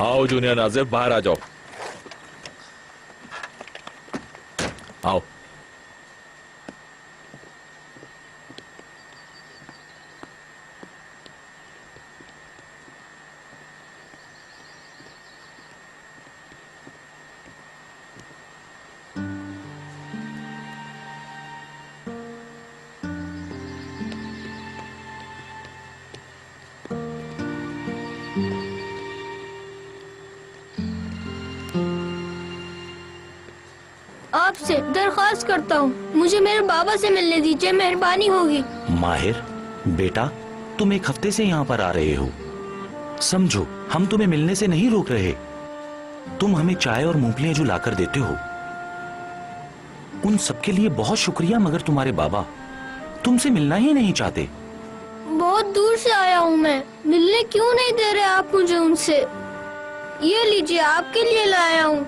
आओ जूनियर नाजिर, बाहर आ जाओ। आओ। आपसे दरख्वास्त करता हूँ, मुझे मेरे बाबा से मिलने दीजिए, मेहरबानी होगी। माहिर बेटा, तुम एक हफ्ते से यहाँ पर आ रहे हो, समझो हम तुम्हें मिलने से नहीं रोक रहे। तुम हमें चाय और मूंगफलियां जो लाकर देते हो उन सबके लिए बहुत शुक्रिया, मगर तुम्हारे बाबा तुमसे मिलना ही नहीं चाहते। बहुत दूर से आया हूँ मैं, मिलने क्यों नहीं दे रहे आप मुझे उनसे? ये लीजिए, आपके लिए लाया हूँ।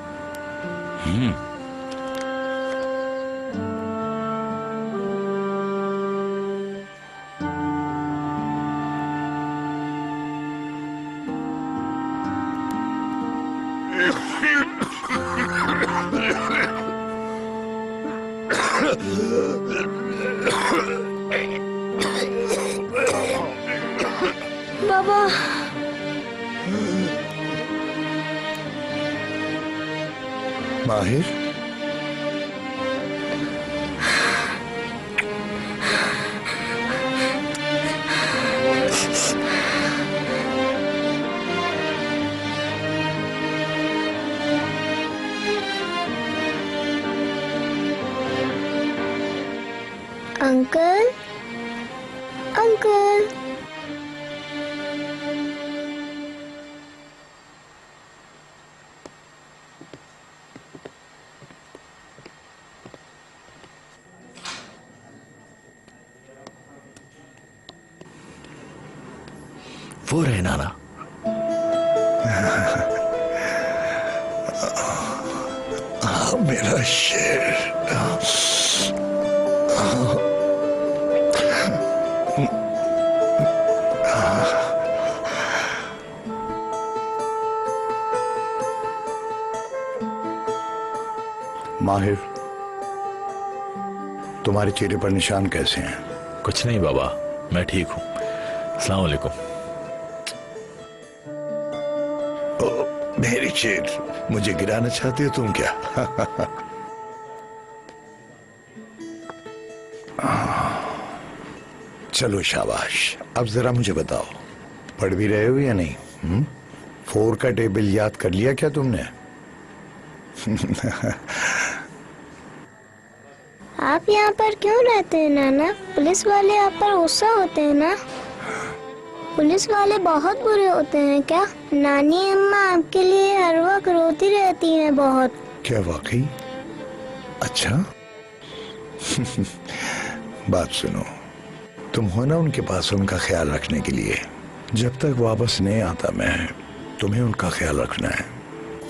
बाबा, माहिर, अंकल, अंकल। वो रहे नाना। मेरा शेर। माहिर, तुम्हारे चेहरे पर निशान कैसे हैं? कुछ नहीं बाबा, मैं ठीक हूँ। अस्सलाम वालेकुम। मेरी शेर, मुझे गिराना चाहते हो तुम क्या? चलो शाबाश। अब जरा मुझे बताओ, पढ़ भी रहे हो या नहीं? 4 का टेबल याद कर लिया क्या तुमने? आप यहाँ पर क्यों रहते हैं नाना? पुलिस वाले आप पर गुस्सा होते हैं ना? पुलिस वाले बहुत बुरे होते हैं क्या? नानी अम्मा आपके लिए हर वक्त रोती रहती हैं बहुत। क्या वाकई? अच्छा। बात सुनो, तुम हो ना उनके पास उनका ख्याल रखने के लिए। जब तक वापस नहीं आता मैं, तुम्हें उनका ख्याल रखना है।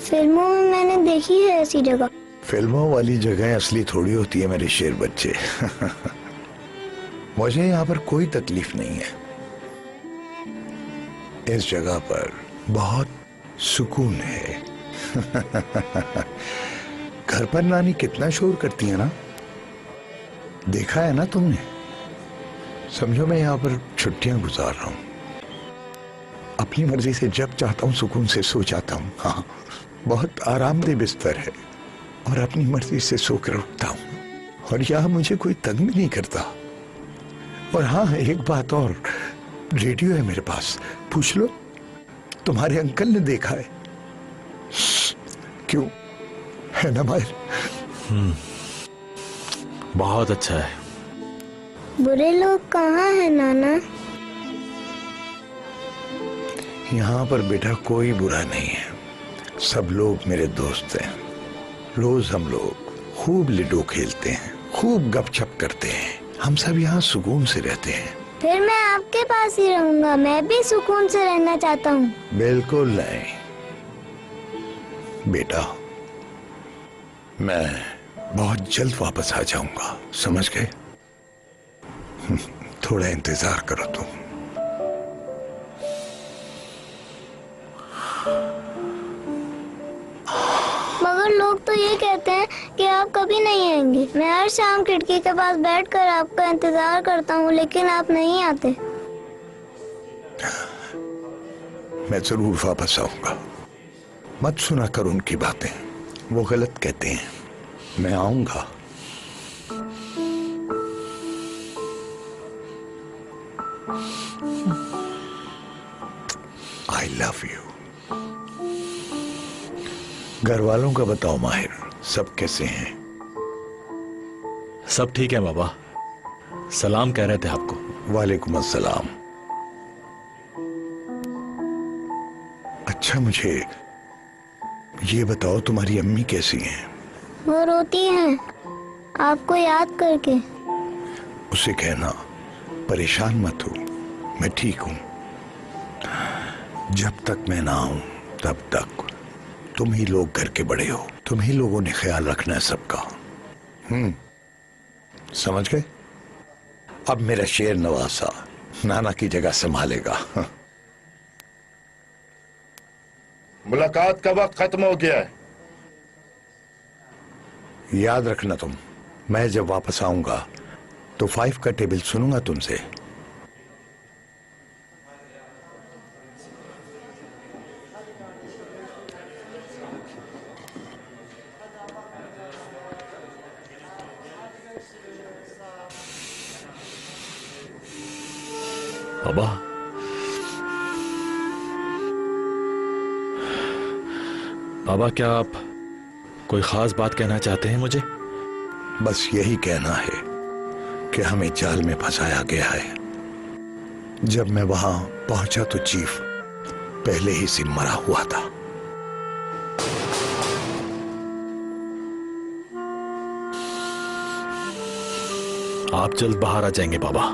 फिल्मों में मैंने देखी है ऐसी जगह। फिल्मों वाली जगह असली थोड़ी होती है मेरे शेर बच्चे। मुझे यहाँ पर कोई तकलीफ नहीं है। इस जगह पर बहुत सुकून है। घर पर नानी कितना शोर करती है ना, देखा है ना तुमने। समझो मैं यहाँ पर छुट्टियां गुजार रहा हूँ। अपनी मर्जी से जब चाहता हूँ सुकून से सो जाता हूँ। हाँ, बहुत आरामदेह बिस्तर है और अपनी मर्जी से सोकर उठता हूँ और यहाँ मुझे कोई तंग भी नहीं करता। और हाँ, एक बात और, रेडियो है मेरे पास, पूछ लो, तुम्हारे अंकल ने देखा है। क्यों, है ना माहिर? बहुत अच्छा है। बुरे लोग कहाँ हैं नाना? यहाँ पर बेटा कोई बुरा नहीं है, सब लोग मेरे दोस्त हैं। रोज हम लोग खूब लूडो खेलते हैं, खूब गपशप करते हैं। हम सब यहाँ सुकून से रहते हैं। फिर मैं आपके पास ही रहूंगा, मैं भी सुकून से रहना चाहता हूँ। बिल्कुल नहीं बेटा, मैं बहुत जल्द वापस आ जाऊंगा, समझ गए? थोड़ा इंतजार करो तुम। लोग तो ये कहते हैं कि आप कभी नहीं आएंगे। मैं हर शाम खिड़की के पास बैठकर आपका इंतजार करता हूँ, लेकिन आप नहीं आते। मैं जरूर वापस आऊंगा। मत सुना कर उनकी बातें, वो गलत कहते हैं। मैं आऊंगा। I love you. घर वालों का बताओ माहिर, सब कैसे हैं? सब ठीक है बाबा, सलाम कह रहे थे आपको। वालेकुम अस्सलाम। अच्छा, मुझे ये बताओ तुम्हारी अम्मी कैसी हैं? वो रोती हैं आपको याद करके। उसे कहना परेशान मत हो, मैं ठीक हूं। जब तक मैं ना आऊं तब तक तुम ही लोग घर के बड़े हो, तुम ही लोगों ने ख्याल रखना है सबका। समझ गए? अब मेरा शेर नवासा नाना की जगह संभालेगा। मुलाकात का वक्त खत्म हो गया है। याद रखना तुम, मैं जब वापस आऊंगा तो 5 का टेबल सुनूंगा तुमसे। बाबा, बाबा क्या आप कोई खास बात कहना चाहते हैं मुझे? बस यही कहना है कि हमें जाल में फंसाया गया है। जब मैं वहां पहुंचा तो चीफ पहले ही से मरा हुआ था। आप जल्द बाहर आ जाएंगे बाबा।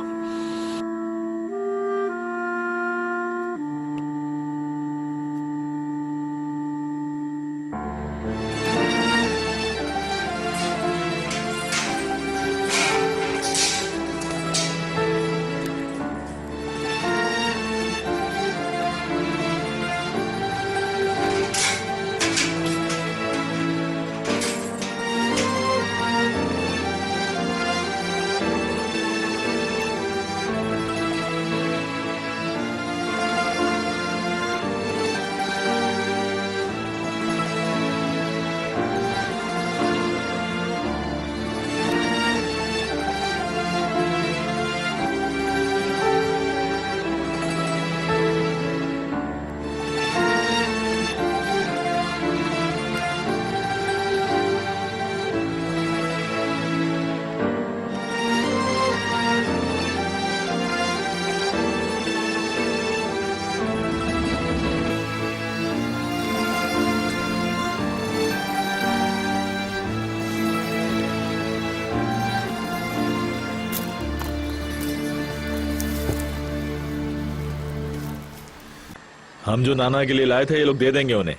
हम जो नाना के लिए लाए थे ये लोग दे देंगे उन्हें।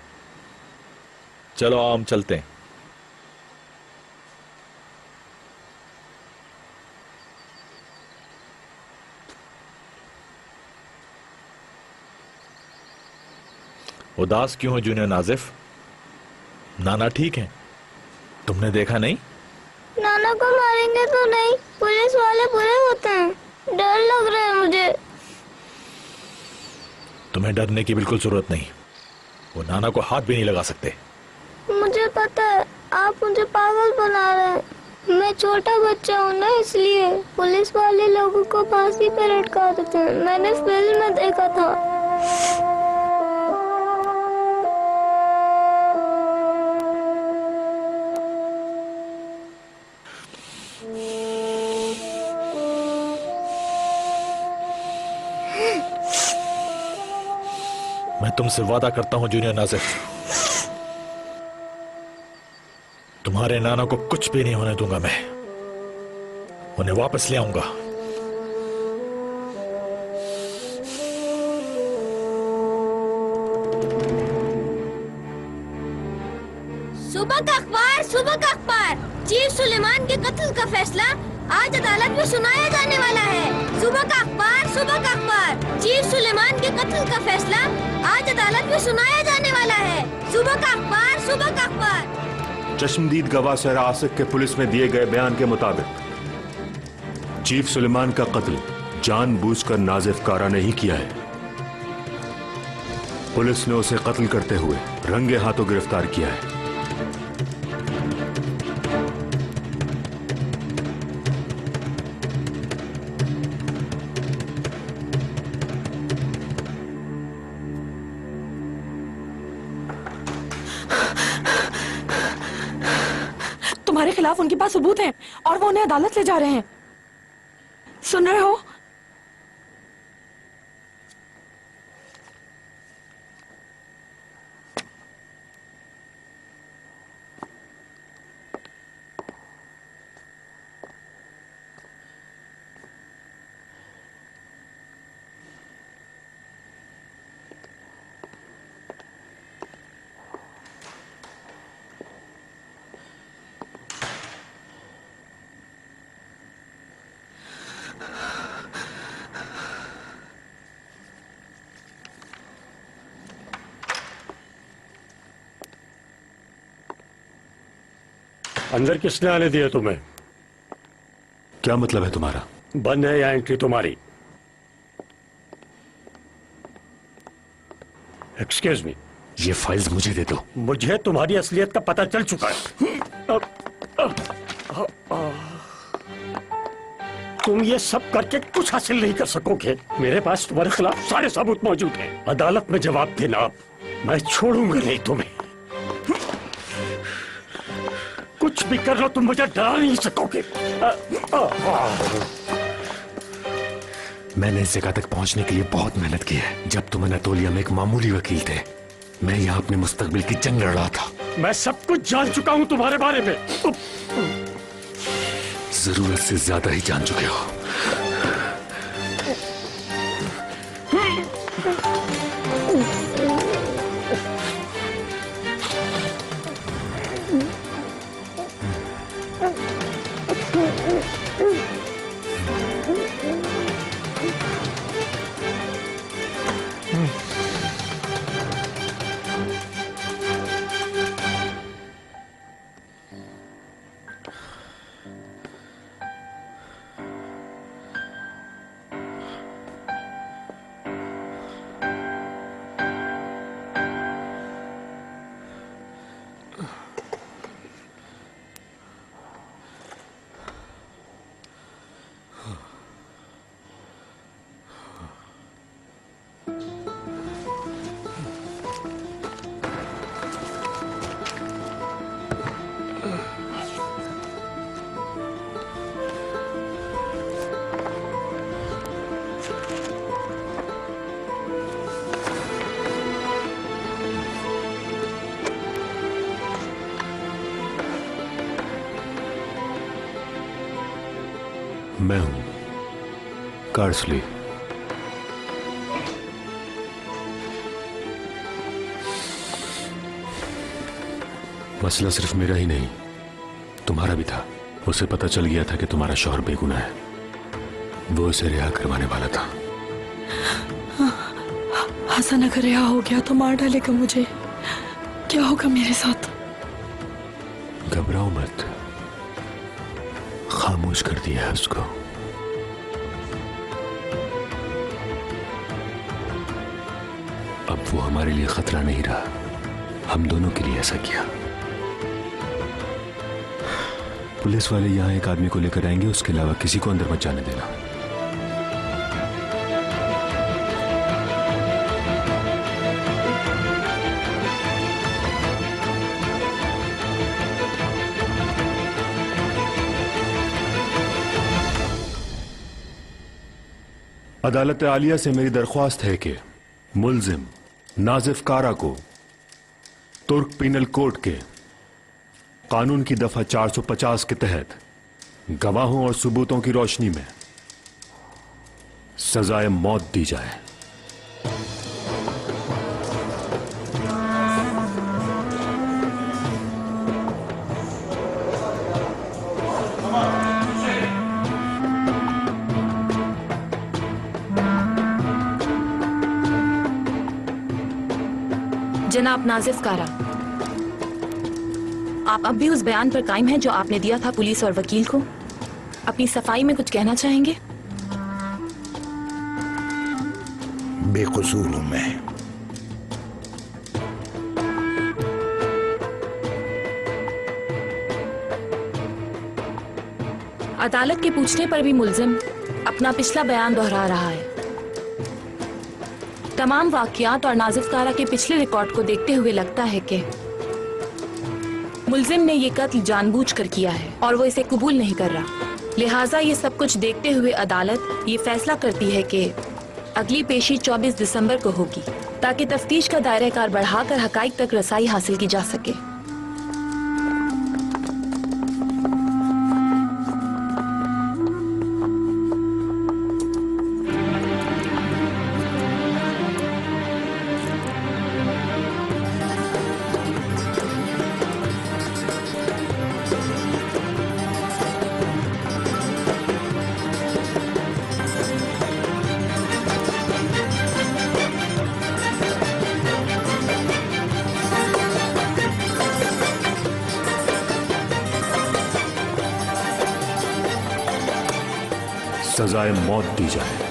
चलो आओ हम चलते हैं। उदास क्यों हो जूनियर नाजिफ? नाना ठीक है? तुमने देखा नहीं? नाना को मारेंगे तो नहीं, पुलिस वाले बुरे होते हैं, डर लग रहा है मुझे। तुम्हें डरने की बिल्कुल जरूरत नहीं, वो नाना को हाथ भी नहीं लगा सकते। मुझे पता है आप मुझे पागल बना रहे हैं। मैं छोटा बच्चा हूँ ना, इसलिए पुलिस वाले लोगों को फांसी पे लटका देते हैं। मैंने फिल्म में देखा था। मैं तुमसे वादा करता हूं जूनियर नाजिफ, तुम्हारे नाना को कुछ भी नहीं होने दूंगा। मैं उन्हें वापस ले आऊंगा। सुबह का अखबार, चीफ सुलेमान के कत्ल का फैसला आज अदालत में सुनाया जाने वाला है। सुबह का अखबार, चीफ सुलेमान के कत्ल का फैसला आज अदालत में सुनाया जाने वाला है। सुबह का अखबार। चश्मदीद गवाह सहरा आसिक के पुलिस में दिए गए बयान के मुताबिक चीफ सुलेमान का कत्ल जानबूझकर नाजिफ कारा ने ही किया है। पुलिस ने उसे कत्ल करते हुए रंगे हाथों गिरफ्तार किया है। तुम्हारे खिलाफ उनके पास सबूत हैं और वो उन्हें अदालत ले जा रहे हैं। सुन रहे हो? अंदर किसने आने दिया तुम्हें? क्या मतलब है तुम्हारा? बंद है या एंट्री तुम्हारी? Excuse me. ये फाइल्स मुझे दे दो। मुझे तुम्हारी असलियत का पता चल चुका है। तुम ये सब करके कुछ हासिल नहीं कर सकोगे। मेरे पास तुम्हारे खिलाफ सारे सबूत मौजूद हैं। अदालत में जवाब देना। मैं छोड़ूंगा नहीं तुम्हें। कुछ भी कर लो, तुम मुझे डरा नहीं सकोगे। मैंने इस जगह तक पहुंचने के लिए बहुत मेहनत की है। जब तुम अनातोलिया में एक मामूली वकील थे, मैं यहाँ अपने मुस्तकबिल की जंग लड़ रहा था। मैं सब कुछ जान चुका हूँ तुम्हारे बारे में। जरूरत से ज्यादा ही जान चुके हो। मैं हूं कार्सली। मसला सिर्फ मेरा ही नहीं, तुम्हारा भी था। उसे पता चल गया था कि तुम्हारा शौहर बेगुनाह है। वो उसे रिहा करवाने वाला था। हसन अगर रिहा हो गया तो मार डालेगा मुझे। क्या होगा मेरे साथ? घबराओ मत, खामोश कर दिया है उसको। अब वो हमारे लिए खतरा नहीं रहा। हम दोनों के लिए ऐसा किया। पुलिस वाले यहां एक आदमी को लेकर आएंगे, उसके अलावा किसी को अंदर मत जाने देना। अदालत आलिया से मेरी दरख्वास्त है कि मुल्जिम नाजिफ कारा को तुर्क पीनल कोड के कानून की दफा 450 के तहत गवाहों और सबूतों की रोशनी में सजाए मौत दी जाए। जनाब नाजिफ कारा, आप अब भी उस बयान पर कायम हैं जो आपने दिया था पुलिस और वकील को? अपनी सफाई में कुछ कहना चाहेंगे? बेकसूर हूं मैं। अदालत के पूछने पर भी मुल्जिम अपना पिछला बयान दोहरा रहा है। तमाम वाकयात और नाजिफ कारा के पिछले रिकॉर्ड को देखते हुए लगता है कि मुल्जिम ने ये कत्ल जानबूझकर किया है और वो इसे कबूल नहीं कर रहा। लिहाजा ये सब कुछ देखते हुए अदालत ये फैसला करती है कि अगली पेशी 24 दिसंबर को होगी ताकि तफ्तीश का दायरा कार बढ़ाकर हकाइक तक रसाई हासिल की जा सके। सजाए मौत दी जाए।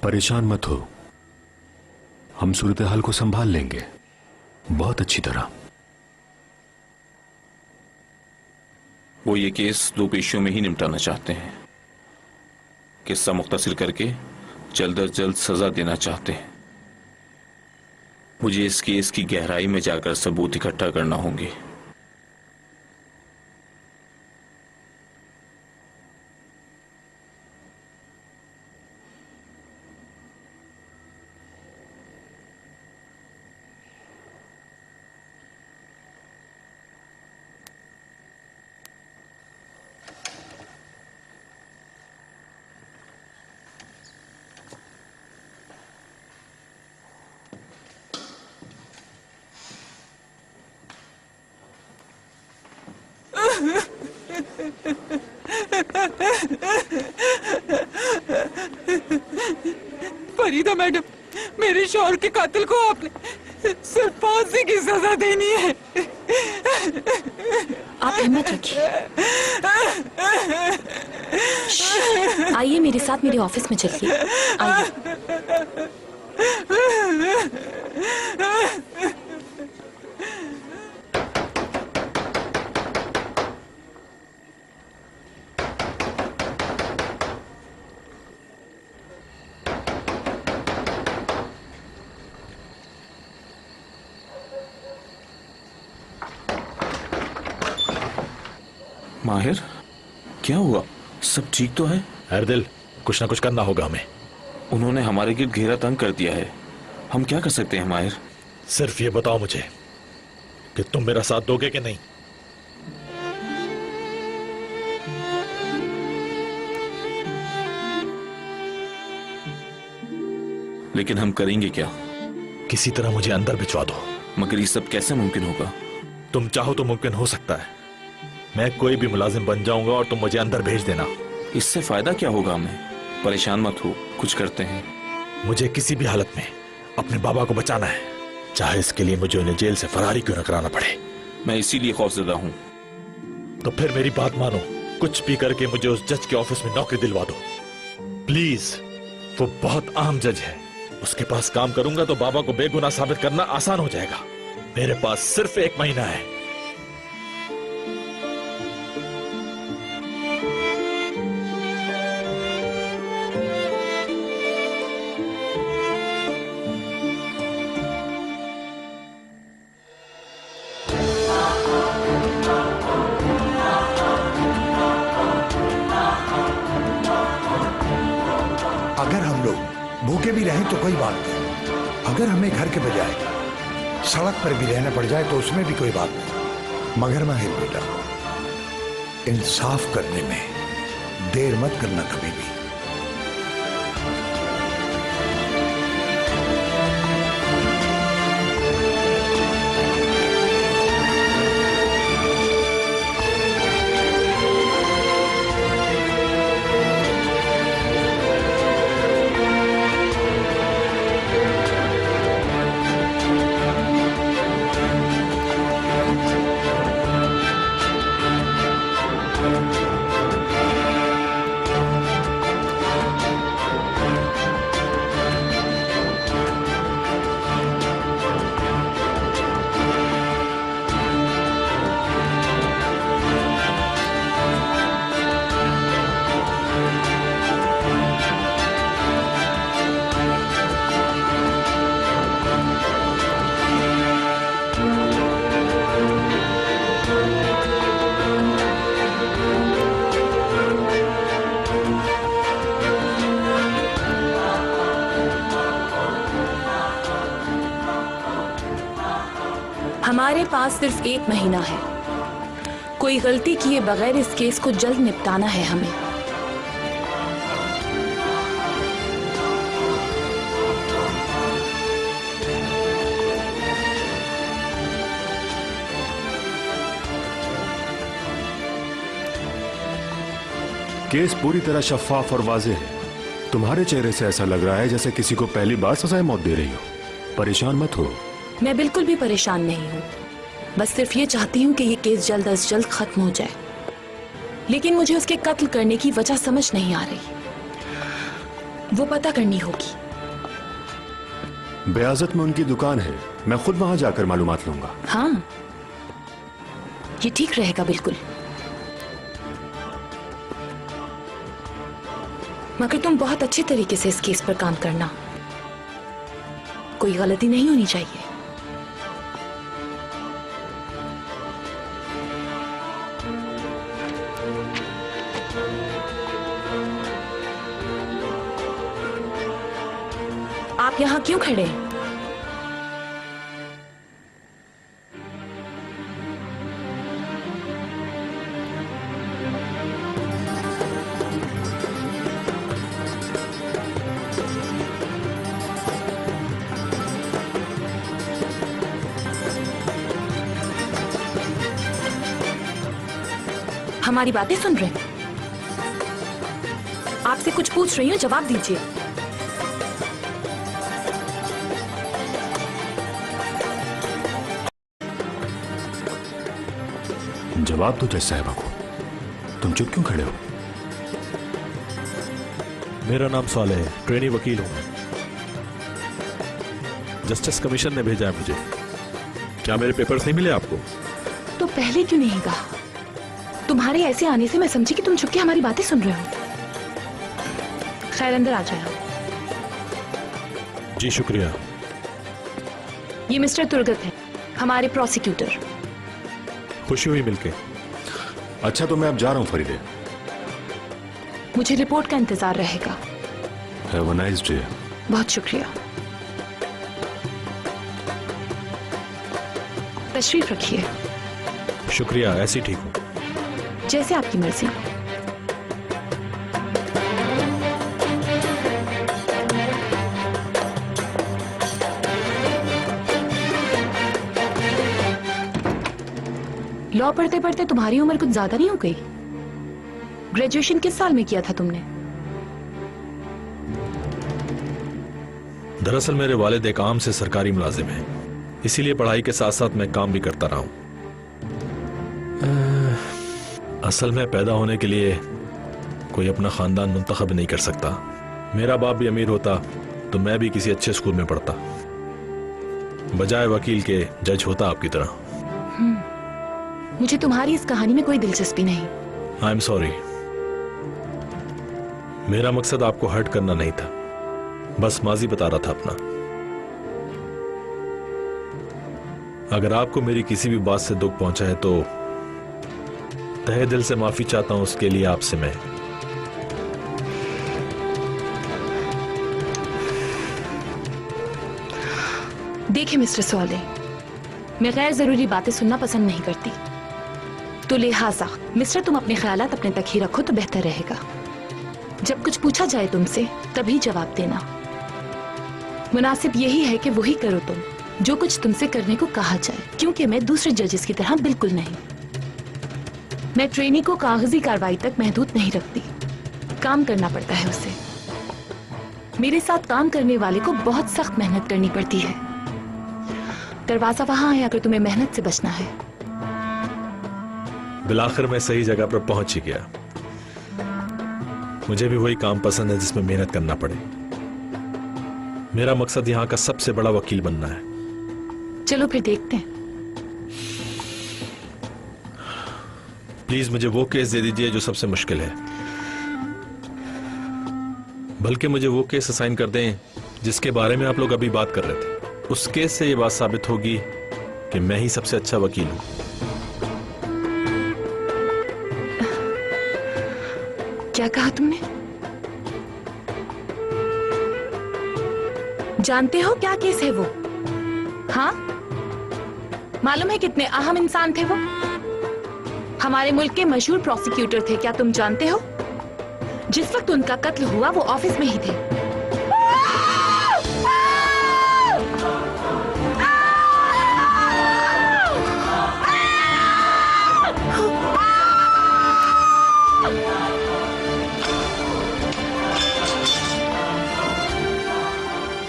परेशान मत हो, हम सूरत हाल को संभाल लेंगे बहुत अच्छी तरह। वो ये केस 2 पेशियों में ही निपटाना चाहते हैं। किस्सा मुख्तसर करके जल्द अज जल्द सजा देना चाहते हैं। मुझे इस केस की गहराई में जाकर सबूत इकट्ठा करना होंगे। फरीदा मैडम, मेरे शौहर के कातिल को आपने सिर्फ फांसी की सजा देनी है। आप हिम्मत रखिए। आइए मेरे साथ मेरे ऑफिस में चलिए। आइए। माहिर, क्या हुआ? सब ठीक तो है? हरदिल, कुछ ना कुछ करना होगा हमें। उन्होंने हमारे गिर्द घेरा तंग कर दिया है। हम क्या कर सकते हैं माहिर? सिर्फ ये बताओ मुझे कि तुम मेरा साथ दोगे कि नहीं। लेकिन हम करेंगे क्या? किसी तरह मुझे अंदर भिजवा दो। मगर ये सब कैसे मुमकिन होगा? तुम चाहो तो मुमकिन हो सकता है। मैं कोई भी मुलाजिम बन जाऊंगा और तुम मुझे अंदर भेज देना। इससे फायदा क्या होगा हमें? परेशान मत हो, कुछ करते हैं। मुझे किसी भी हालत में अपने बाबा को बचाना है, चाहे इसके लिए मुझे उन्हें जेल से फरारी क्यों न कराना पड़े। मैं इसीलिए खौफजदा हूँ। तो फिर मेरी बात मानो, कुछ भी करके मुझे उस जज के ऑफिस में नौकरी दिलवा दो प्लीज। वो बहुत अहम जज है, उसके पास काम करूंगा तो बाबा को बेगुनाह साबित करना आसान हो जाएगा। मेरे पास सिर्फ 1 महीना है। अगर हम लोग भूखे भी रहें तो कोई बात नहीं, अगर हमें घर के बजाय सड़क पर भी रहना पड़ जाए तो उसमें भी कोई बात नहीं। मगर माहिर बेटा, इंसाफ करने में देर मत करना कभी भी। हमारे पास सिर्फ 1 महीना है। कोई गलती किए बगैर इस केस को जल्द निपटाना है हमें। केस पूरी तरह शफाफ और वाज़ेह है। तुम्हारे चेहरे से ऐसा लग रहा है जैसे किसी को पहली बार सजाए मौत दे रही हो। परेशान मत हो। मैं बिल्कुल भी परेशान नहीं हूँ, बस सिर्फ ये चाहती हूँ कि ये केस जल्द अज जल्द खत्म हो जाए। लेकिन मुझे उसके कत्ल करने की वजह समझ नहीं आ रही। वो पता करनी होगी। बेआज़त में उनकी दुकान है, मैं खुद वहां जाकर मालूमात लूंगा। हाँ, ये ठीक रहेगा बिल्कुल। मगर तुम बहुत अच्छे तरीके से इस केस पर काम करना, कोई गलती नहीं होनी चाहिए। आप यहां क्यों खड़े हैं? हमारी बातें सुन रहे हैं? आपसे कुछ पूछ रही हूं, जवाब दीजिए। जवाब दो जज साहिबा को। तुम चुप क्यों खड़े हो? मेरा नाम साले है, ट्रेनी वकील हूं। जस्टिस कमीशन ने भेजा है मुझे। क्या मेरे पेपर्स नहीं मिले आपको? तो पहले क्यों नहीं कहा? तुम्हारे ऐसे आने से मैं समझी कि तुम छुप के हमारी बातें सुन रहे हो। खैर, अंदर आ जाओ। जी शुक्रिया। ये मिस्टर तुर्गत है, हमारे प्रोसिक्यूटर। खुशी हुई मिलके। अच्छा, तो मैं अब जा रहा हूं फरीदे। मुझे रिपोर्ट का इंतजार रहेगा। Have a nice day. बहुत शुक्रिया। तशरीफ रखिए। शुक्रिया, ऐसी ठीक हूँ। जैसे आपकी मर्जी। लॉ पढ़ते पढ़ते तुम्हारी उम्र कुछ ज्यादा नहीं हो गई? ग्रेजुएशन किस साल में किया था तुमने? दरअसल मेरे वालिद एक आम से सरकारी मुलाजिम हैं, इसीलिए पढ़ाई के साथ साथ मैं काम भी करता रहा हूं। असल में पैदा होने के लिए कोई अपना खानदान मुंतखब नहीं कर सकता। मेरा बाप भी अमीर होता तो मैं भी किसी अच्छे स्कूल में पढ़ता, बजाय वकील के जज होता आपकी तरह। मुझे तुम्हारी इस कहानी में कोई दिलचस्पी नहीं। I am sorry. मेरा मकसद आपको हर्ट करना नहीं था, बस माजी बता रहा था अपना। अगर आपको मेरी किसी भी बात से दुख पहुंचा है तो तहे दिल से माफी चाहता हूं उसके लिए आपसे मैं। देखिए मिस्टर सोले, मैं गैर जरूरी बातें सुनना पसंद नहीं करती। तो लिहाजा मिस्टर तुम अपने ख्यालात अपने तक ही रखो तो बेहतर रहेगा। जब कुछ पूछा जाए तुमसे तभी जवाब देना। मुनासिब यही है कि वही करो तुम जो कुछ तुमसे करने को कहा जाए, क्योंकि मैं दूसरे जजेस की तरह बिल्कुल नहीं। मैं ट्रेनी को कागजी कार्रवाई तक महदूद नहीं रखती, काम करना पड़ता है उसे। मेरे साथ काम करने वाले को बहुत सख्त मेहनत करनी पड़ती है। दरवाजा वहां है अगर तुम्हें मेहनत से बचना है। बिलाखिर मैं सही जगह पर पहुंच ही गया। मुझे भी वही काम पसंद है जिसमें मेहनत करना पड़े। मेरा मकसद यहां का सबसे बड़ा वकील बनना है। चलो फिर देखते हैं। प्लीज मुझे वो केस दे दीजिए जो सबसे मुश्किल है, बल्कि मुझे वो केस असाइन कर दें जिसके बारे में आप लोग अभी बात कर रहे थे। उस केस से ये बात साबित होगी कि मैं ही सबसे अच्छा वकील हूं। क्या कहा तुमने? जानते हो क्या केस है वो? हाँ, मालूम है कितने अहम इंसान थे वो? हमारे मुल्क के मशहूर प्रोसिक्यूटर थे, क्या तुम जानते हो? जिस वक्त उनका कत्ल हुआ वो ऑफिस में ही थे।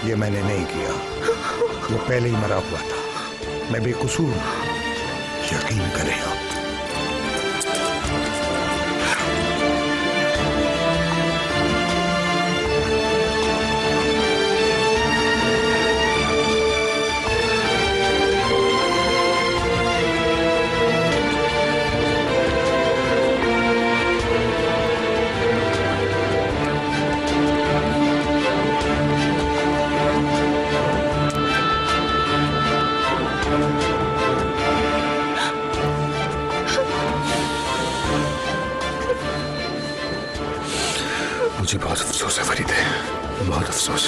ये मैंने नहीं किया, वो पहले ही मरा हुआ था। मैं बेकसूर हूं, यकीन करें आप। मुझे बहुत अफसोस है फरीदे, बहुत अफसोस।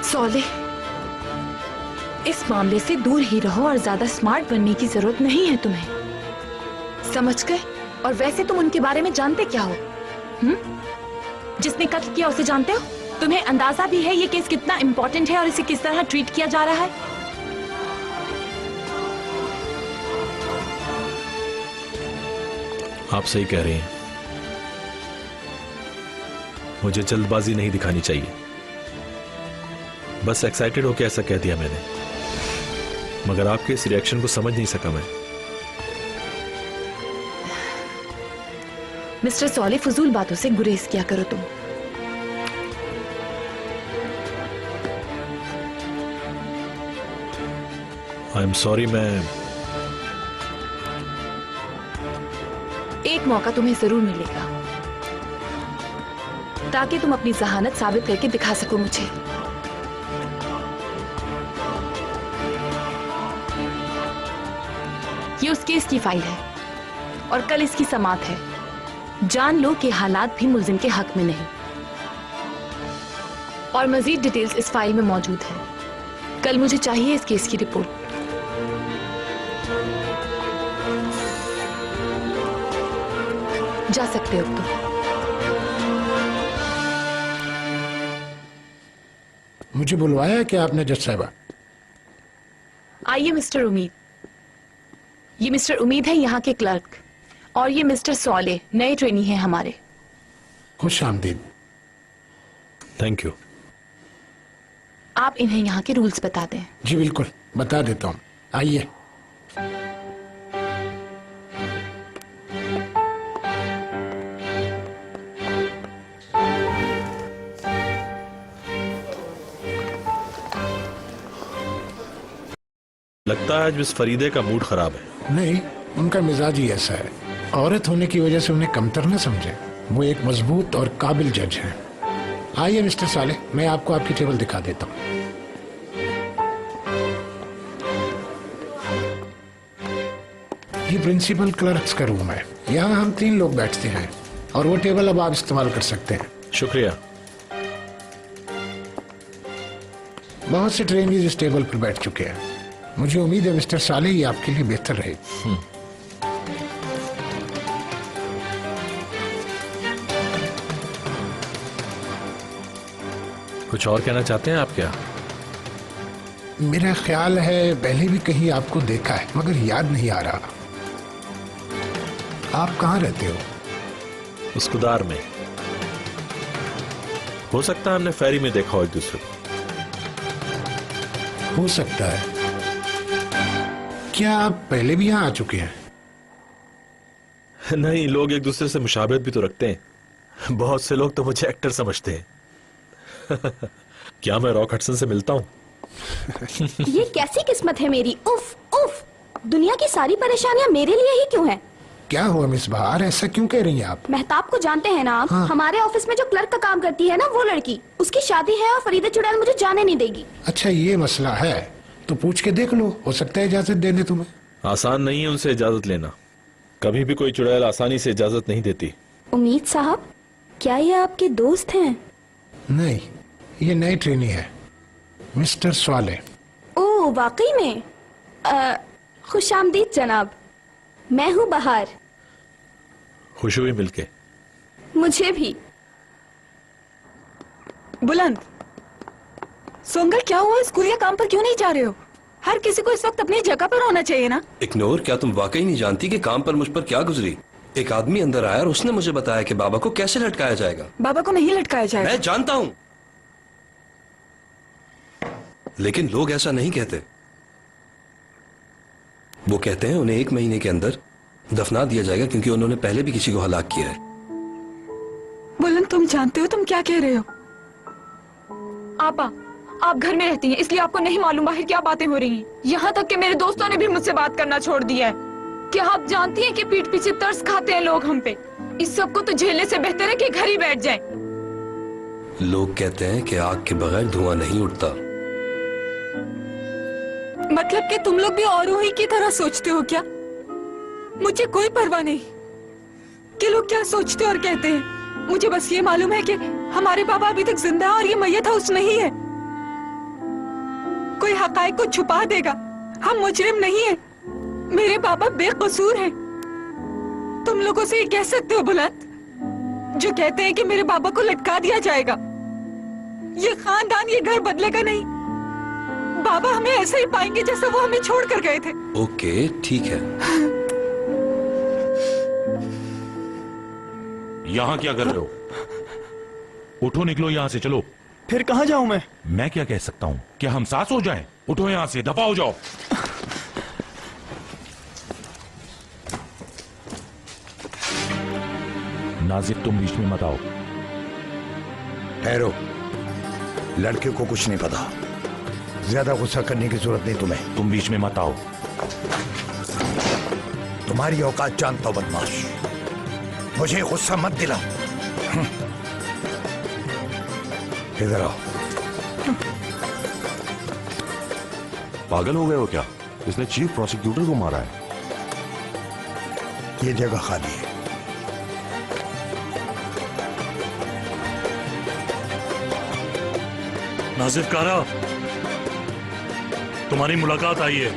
सौले, इस मामले से दूर ही रहो और ज्यादा स्मार्ट बनने की जरूरत नहीं है तुम्हें, समझ गए? और वैसे तुम उनके बारे में जानते क्या हो? जिसने कत्ल किया उसे जानते हो? तुम्हें अंदाजा भी है ये केस कितना इंपॉर्टेंट है और इसे किस तरह ट्रीट किया जा रहा है? आप सही कह रही हैं, मुझे जल्दबाजी नहीं दिखानी चाहिए। बस एक्साइटेड होकर ऐसा कह दिया मैंने, मगर आपके इस रिएक्शन को समझ नहीं सका मैं। मिस्टर सौले, फजूल बातों से गुरेज किया करो तुम। I am sorry. मैं एक मौका तुम्हें जरूर मिलेगा ताकि तुम अपनी जहानत साबित करके दिखा सको मुझे। ये उस केस की फाइल है और कल इसकी समाअत है। जान लो कि हालात भी मुल्जिम के हक में नहीं, और मजीद डिटेल्स इस फाइल में मौजूद है। कल मुझे चाहिए इस केस की रिपोर्ट। जा सकते हो तुम। मुझे बुलवाया है क्या आपने जज साहिबा? आइए मिस्टर उमीद। ये मिस्टर उमीद है यहाँ के क्लर्क, और ये मिस्टर सौले नए ट्रेनी हैं हमारे। खुश आमदीद। Thank you. आप इन्हें यहाँ के रूल्स बता दें। जी बिल्कुल, बता देता हूँ। आइए। लगता है आज मिस फरीदे का मूड खराब है। नहीं, उनका मिजाज ही ऐसा है। औरत होने की वजह से उन्हें कमतर न समझे। वो एक मजबूत और काबिल जज हैं। आइए मिस्टर साले, मैं आपको आपकी टेबल दिखा देता हूँ। ये प्रिंसिपल क्लर्क्स का रूम है। यहाँ हम 3 लोग बैठते हैं और वो टेबल अब आप इस्तेमाल कर सकते हैं। शुक्रिया। बहुत से ट्रेनीज इस टेबल पर बैठ चुके हैं। मुझे उम्मीद है मिस्टर साले ये आपके लिए बेहतर रहेगी। कुछ और कहना चाहते हैं आप क्या? मेरा ख्याल है पहले भी कहीं आपको देखा है मगर याद नहीं आ रहा। आप कहाँ रहते हो? उसकुदार में। हो सकता है हमने फेरी में देखा हो एक दूसरे को। हो सकता है। क्या आप पहले भी यहाँ आ चुके हैं? नहीं, लोग एक दूसरे से मुशाबहत भी तो रखते हैं। बहुत से लोग तो मुझे एक्टर समझते हैं। क्या मैं रॉक हडसन से मिलता हूँ? ये कैसी किस्मत है मेरी। उफ उफ, दुनिया की सारी परेशानियां मेरे लिए ही क्यों हैं? क्या हुआ मिस बहार, ऐसा क्यों कह रही हैं आप? मेहताब को जानते हैं ना आप? हाँ। हमारे ऑफिस में जो क्लर्क का काम करती है ना, वो लड़की, उसकी शादी है और फरीदा चुड़ैल मुझे जाने नहीं देगी। अच्छा ये मसला है तो पूछ के देख लो, हो सकता है इजाजत दे दे तुम्हें। आसान नहीं है उनसे इजाजत लेना। कभी भी कोई चुड़ैल आसानी से इजाजत नहीं देती। उम्मीद साहब, क्या ये आपके दोस्त हैं? नहीं, ये नई ट्रेनी है, मिस्टर स्वाले। ओह वाकई में? खुशामदीद जनाब, मैं हूँ बहार। खुश हुई मिलके। मुझे भी। बुलंद, सोंगल क्या हुआ? स्कूल या काम पर क्यों नहीं जा रहे हो? हर किसी को इस वक्त अपनी जगह पर होना चाहिए ना। इग्नोर? क्या तुम वाकई नहीं जानती कि काम पर मुझ पर क्या गुजरी? एक आदमी अंदर आया और उसने मुझे बताया कि बाबा को कैसे लटकाया जाएगा। बाबा को नहीं लटकाया जाएगा। मैं जानता हूँ, लेकिन लोग ऐसा नहीं कहते। वो कहते हैं उन्हें 1 महीने के अंदर दफना दिया जाएगा क्योंकि उन्होंने पहले भी किसी को हलाक किया है। बुलंद, तुम जानते हो तुम क्या कह रहे हो? आपा, आप घर में रहती हैं इसलिए आपको नहीं मालूम बाहर क्या बातें हो रही हैं। यहाँ तक कि मेरे दोस्तों ने भी मुझसे बात करना छोड़ दिया है। क्या आप जानती हैं कि पीठ पीछे तरस खाते हैं लोग हम पे? इस सब को तो झेलने से बेहतर है कि घर ही बैठ जाएं। लोग कहते हैं कि आग के बगैर धुआं नहीं उठता। मतलब कि तुम लोग भी औरों ही की तरह सोचते हो क्या? मुझे कोई परवाह नहीं कि लोग क्या सोचते और कहते हैं। मुझे बस ये मालूम है कि हमारे बाबा अभी तक जिंदा है और ये मैयत हाउस नहीं है। कोई हकायक को छुपा देगा। हम मुजरिम नहीं है, मेरे बाबा बेकसूर हैं। तुम लोगों से ये कह सकते हो बुलंद, जो कहते हैं कि मेरे बाबा को लटका दिया जाएगा। ये खानदान, ये घर बदलेगा नहीं। बाबा हमें ऐसे ही पाएंगे जैसे वो हमें छोड़ कर गए थे। ओके ठीक है। यहाँ क्या कर रहे हो? उठो, निकलो यहाँ से, चलो। फिर कहाँ जाऊं मैं क्या कह सकता हूँ? क्या हम सास हो जाएं? उठो यहाँ से, दफा हो जाओ। नाजिफ, तुम बीच में मत आओ। ठहरो, लड़के को कुछ नहीं पता। ज्यादा गुस्सा करने की जरूरत नहीं तुम्हें। तुम बीच में मत आओ। तुम्हारी औकात जानता हूं बदमाश, मुझे गुस्सा मत दिलाओ। इधर आओ। पागल हो गए हो क्या? इसने चीफ प्रोसिक्यूटर को मारा है। ये जगह खाली है। नाजिफ कारा, तुम्हारी मुलाकात आई है।